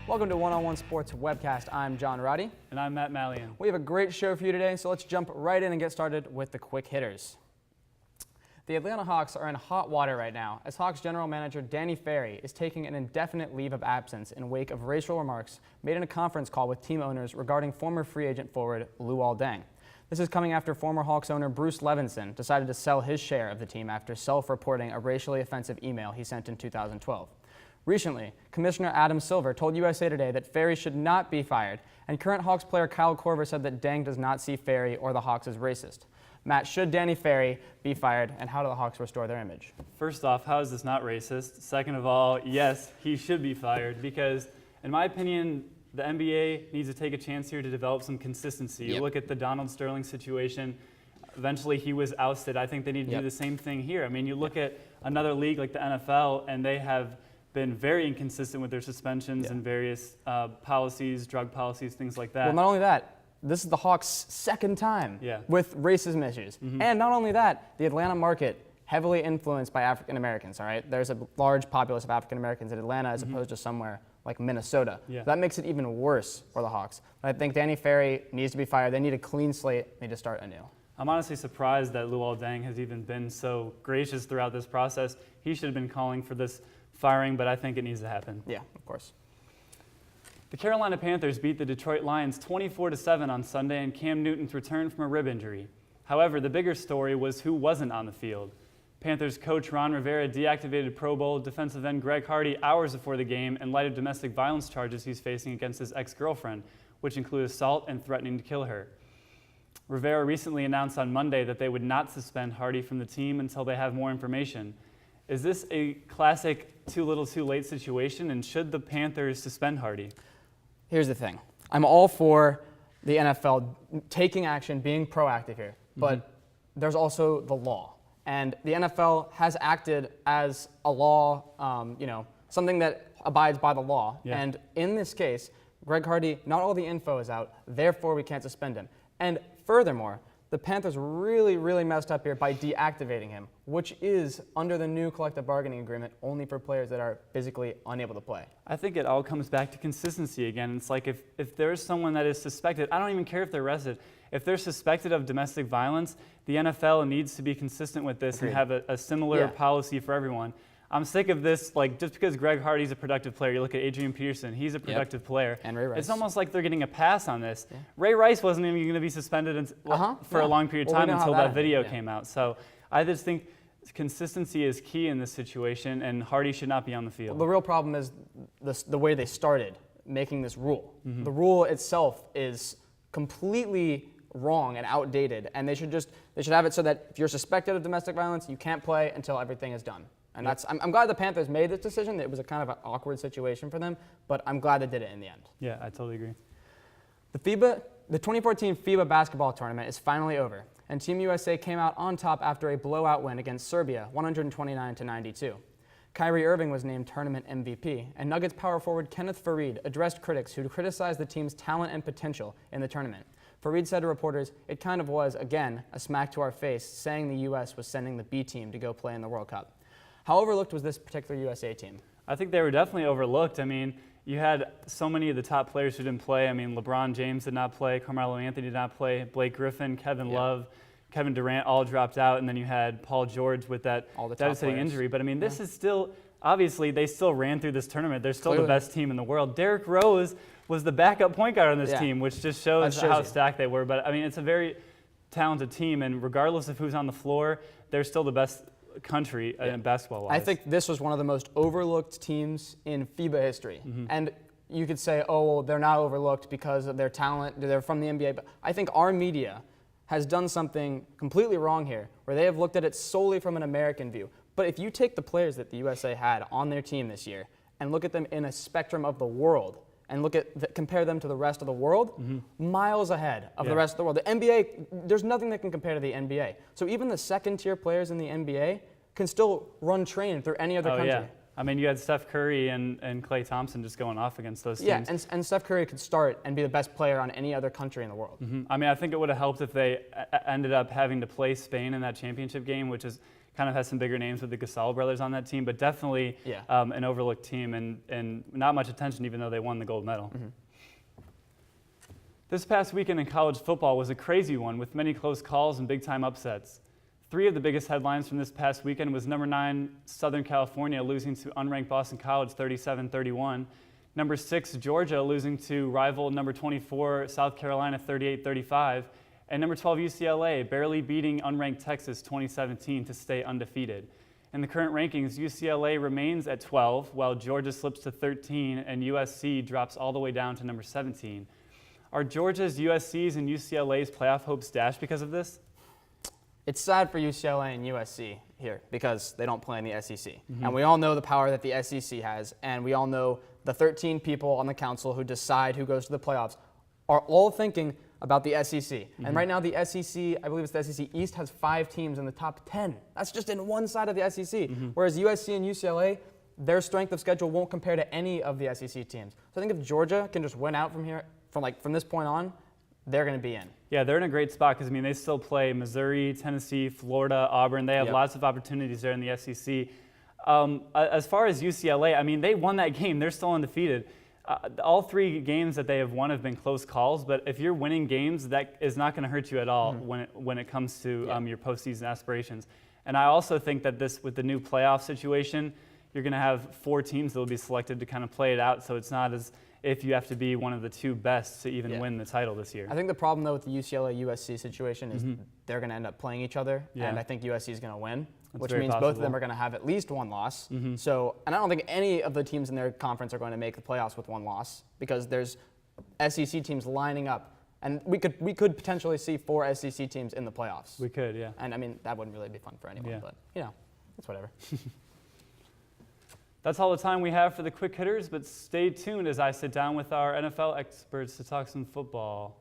Welcome to One-on-One Sports Webcast. I'm John Roddy. And I'm Matt Mallion. We have a great show for you today, so let's jump right in and get started with the quick hitters. The Atlanta Hawks are in hot water right now, as Hawks general manager Danny Ferry is taking an indefinite leave of absence in wake of racial remarks made in a conference call with team owners regarding former free agent forward Luol Deng. This is coming after former Hawks owner Bruce Levinson decided to sell his share of the team after self-reporting a racially offensive email he sent in 2012. Recently, Commissioner Adam Silver told USA Today that Ferry should not be fired, and current Hawks player Kyle Korver said that Deng does not see Ferry or the Hawks as racist. Matt, should Danny Ferry be fired, and how do the Hawks restore their image? First off, how is this not racist? Second of all, yes, he should be fired because, in my opinion, the NBA needs to take a chance here to develop some consistency. You look at the Donald Sterling situation. Eventually, he was ousted. I think they need to do the same thing here. I mean, you look at another league like the NFL, and they have been very inconsistent with their suspensions and various policies, drug policies, things like that. Well, not only that, this is the Hawks' second time with racism issues. And not only that, the Atlanta market, heavily influenced by African Americans, all right? There's a large populace of African Americans in Atlanta as opposed to somewhere like Minnesota. That makes it even worse for the Hawks. But I think Danny Ferry needs to be fired. They need a clean slate. They need to start anew. I'm honestly surprised that Luol Deng has even been so gracious throughout this process. He should have been calling for this firing, but I think it needs to happen. Yeah, of course. The Carolina Panthers beat the Detroit Lions 24-7 on Sunday in Cam Newton's return from a rib injury. However, the bigger story was who wasn't on the field. Panthers coach Ron Rivera deactivated Pro Bowl defensive end Greg Hardy hours before the game in light of domestic violence charges he's facing against his ex-girlfriend, which include assault and threatening to kill her. Rivera recently announced on Monday that they would not suspend Hardy from the team until they have more information. Is this a classic too little too late situation, and should the Panthers suspend Hardy? Here's the thing. I'm all for the NFL taking action, being proactive here, but there's also the law. And the NFL has acted as a law, something that abides by the law. And in this case, Greg Hardy, not all the info is out, therefore we can't suspend him. And furthermore, the Panthers really messed up here by deactivating him, which is, under the new collective bargaining agreement, only for players that are physically unable to play. I think it all comes back to consistency again. It's like if there's someone that is suspected, I don't even care if they're arrested. If they're suspected of domestic violence, the NFL needs to be consistent with this and have a similar policy for everyone. I'm sick of this, just because Greg Hardy's a productive player, you look at Adrian Peterson, he's a productive player. And Ray Rice. It's almost like they're getting a pass on this. Ray Rice wasn't even going to be suspended for a long period of time until that video came out. So I just think consistency is key in this situation, and Hardy should not be on the field. Well, the real problem is the way they started making this rule. The rule itself is completely wrong and outdated, and they should have it so that if you're suspected of domestic violence, you can't play until everything is done. And I'm glad the Panthers made this decision. It was a kind of an awkward situation for them, but I'm glad they did it in the end. Yeah, I totally agree. The 2014 FIBA basketball tournament is finally over, and Team USA came out on top after a blowout win against Serbia, 129-92. Kyrie Irving was named tournament MVP, and Nuggets power forward Kenneth Faried addressed critics who criticized the team's talent and potential in the tournament. Faried said to reporters, "It kind of was, again, a smack to our face, saying the U.S. was sending the B team to go play in the World Cup." How overlooked was this particular USA team? I think they were definitely overlooked. I mean, you had so many of the top players who didn't play. I mean, LeBron James did not play, Carmelo Anthony did not play, Blake Griffin, Kevin Love, Kevin Durant all dropped out, and then you had Paul George with that devastating injury. But I mean, this is still, obviously, they still ran through this tournament. They're still the best team in the world. Derrick Rose was the backup point guard on this team, which just shows how stacked they were. But I mean, it's a very talented team, and regardless of who's on the floor, they're still the best country basketball-wise. I think this was one of the most overlooked teams in FIBA history. And you could say, oh, well, they're not overlooked because of their talent, they're from the NBA. But I think our media has done something completely wrong here, where they have looked at it solely from an American view. But if you take the players that the USA had on their team this year and look at them in a spectrum of the world, and compare them to the rest of the world, miles ahead of the rest of the world. The NBA, there's nothing that can compare to the NBA. So even the second-tier players in the NBA can still run train through any other country. Yeah. I mean, you had Steph Curry and Klay Thompson just going off against those teams. Yeah, and Steph Curry could start and be the best player on any other country in the world. I mean, I think it would have helped if they ended up having to play Spain in that championship game, which is kind of has some bigger names with the Gasol brothers on that team, but definitely an overlooked team and not much attention even though they won the gold medal. This past weekend in college football was a crazy one with many close calls and big-time upsets. 3 of the biggest headlines from this past weekend was number 9 Southern California losing to unranked Boston College 37-31, number 6 Georgia losing to rival number 24 South Carolina 38-35, and number 12 UCLA barely beating unranked Texas 2017 to stay undefeated. In the current rankings, UCLA remains at 12 while Georgia slips to 13 and USC drops all the way down to number 17. Are Georgia's, USC's, and UCLA's playoff hopes dashed because of this? It's sad for UCLA and USC here because they don't play in the SEC. And we all know the power that the SEC has, and we all know the 13 people on the council who decide who goes to the playoffs are all thinking about the SEC. And right now the SEC, I believe it's the SEC East, has 5 teams in the top 10. That's just in one side of the SEC. Whereas USC and UCLA, their strength of schedule won't compare to any of the SEC teams. So I think if Georgia can just win out from here, from this point on, they're going to be in. Yeah, they're in a great spot because, I mean, they still play Missouri, Tennessee, Florida, Auburn. They have lots of opportunities there in the SEC. As far as UCLA, I mean, they won that game. They're still undefeated. All 3 games that they have won have been close calls, but if you're winning games, that is not going to hurt you at all when it comes to your postseason aspirations. And I also think that with the new playoff situation, you're going to have 4 teams that will be selected to kind of play it out, so it's not as if you have to be one of the 2 best to even win the title this year. I think the problem, though, with the UCLA-USC situation is they're going to end up playing each other, and I think USC is going to win, which means both of them are going to have at least 1 loss. So, and I don't think any of the teams in their conference are going to make the playoffs with 1 loss because there's SEC teams lining up, and we could potentially see 4 SEC teams in the playoffs. We could, yeah. And I mean, that wouldn't really be fun for anyone, but it's whatever. That's all the time we have for the Quick Hitters, but stay tuned as I sit down with our NFL experts to talk some football.